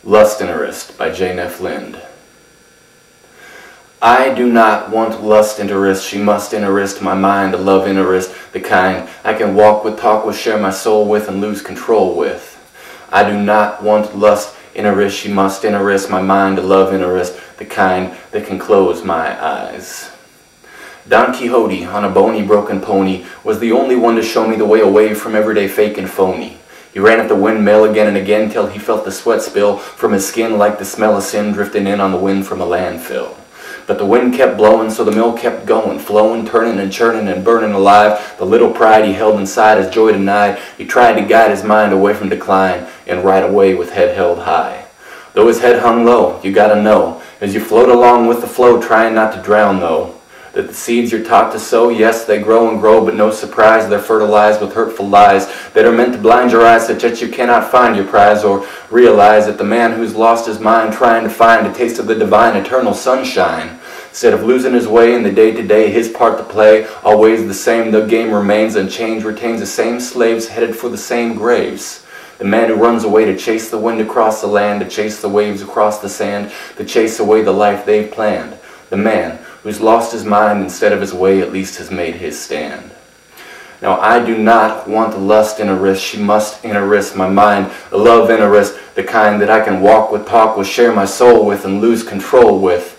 Lust Interest by Neff Lind. I do not want lust interest, she must interest my mind, a love interest, the kind I can walk with, talk with, share my soul with, and lose control with. I do not want lust interest, she must interest my mind, a love interest, the kind that can close my eyes. Don Quixote, on a bony, broken pony, was the only one to show me the way away from everyday fake and phony. He ran at the windmill again and again till he felt the sweat spill from his skin like the smell of sin drifting in on the wind from a landfill. But the wind kept blowing, so the mill kept going, flowing, turning and churning and burning alive. The little pride he held inside, his joy denied, he tried to guide his mind away from decline and ride away with head held high. Though his head hung low, you gotta know, as you float along with the flow, trying not to drown though, that the seeds you're taught to sow, yes, they grow and grow, but no surprise, they're fertilized with hurtful lies that are meant to blind your eyes such that you cannot find your prize or realize that the man who's lost his mind trying to find a taste of the divine eternal sunshine, instead of losing his way in the day-to-day, his part to play, always the same, the game remains unchanged, retains the same slaves headed for the same graves. The man who runs away to chase the wind across the land, to chase the waves across the sand, to chase away the life they've planned. The man who's lost his mind instead of his way, at least has made his stand. Now I do not want lust interest, she must interest my mind, a love interest, the kind that I can walk with, talk with, share my soul with, and lose control with.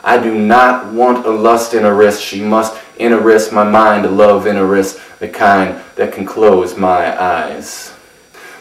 I do not want a lust interest, she must interest my mind, a love interest, the kind that can close my eyes.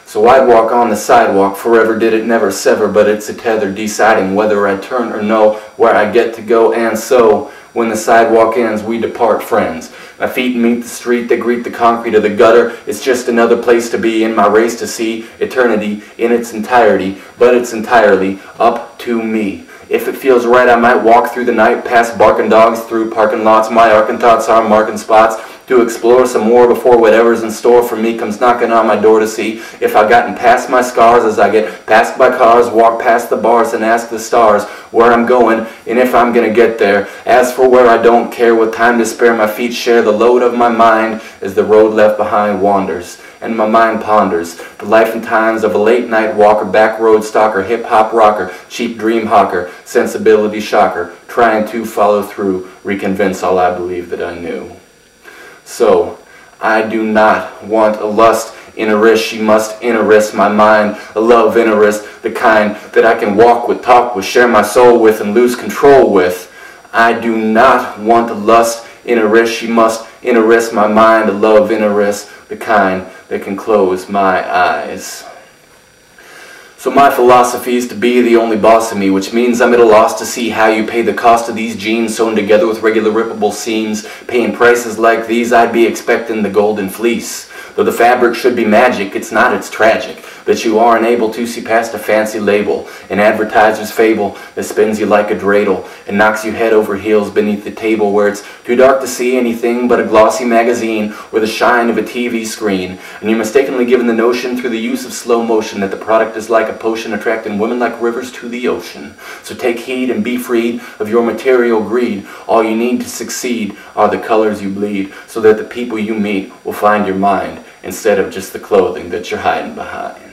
So I'd walk on the sidewalk, forever did it never sever, but it's a tether deciding whether I turn or no, where I get to go, and so, when the sidewalk ends, we depart friends. My feet meet the street, they greet the concrete of the gutter, it's just another place to be in my race to see eternity in its entirety, but it's entirely up to me. If it feels right, I might walk through the night, past barking dogs, through parking lots. My arcing thoughts are marking spots to explore some more before whatever's in store for me comes knocking on my door to see if I've gotten past my scars as I get passed by cars, walk past the bars and ask the stars where I'm going and if I'm gonna get there. As for where I don't care, with time to spare, my feet share the load of my mind as the road left behind wanders. And my mind ponders the life and times of a late night walker, back road stalker, hip hop rocker, cheap dream hawker, sensibility shocker, trying to follow through, reconvince all I believed that I knew. So, I do not want a lust interest, she must interest my mind, a love interest, the kind that I can walk with, talk with, share my soul with, and lose control with. I do not want a lust interest, she must interest my mind, a love interest, the kind that can close my eyes. So my philosophy is to be the only boss of me, which means I'm at a loss to see how you pay the cost of these jeans sewn together with regular rippable seams. Paying prices like these, I'd be expecting the golden fleece. Though the fabric should be magic, it's not, it's tragic that you aren't able to see past a fancy label, an advertiser's fable that spins you like a dreidel and knocks you head over heels beneath the table where it's too dark to see anything but a glossy magazine or the shine of a TV screen, and you're mistakenly given the notion through the use of slow motion that the product is like a potion attracting women like rivers to the ocean. So take heed and be freed of your material greed. All you need to succeed are the colors you bleed, so that the people you meet will find your mind instead of just the clothing that you're hiding behind.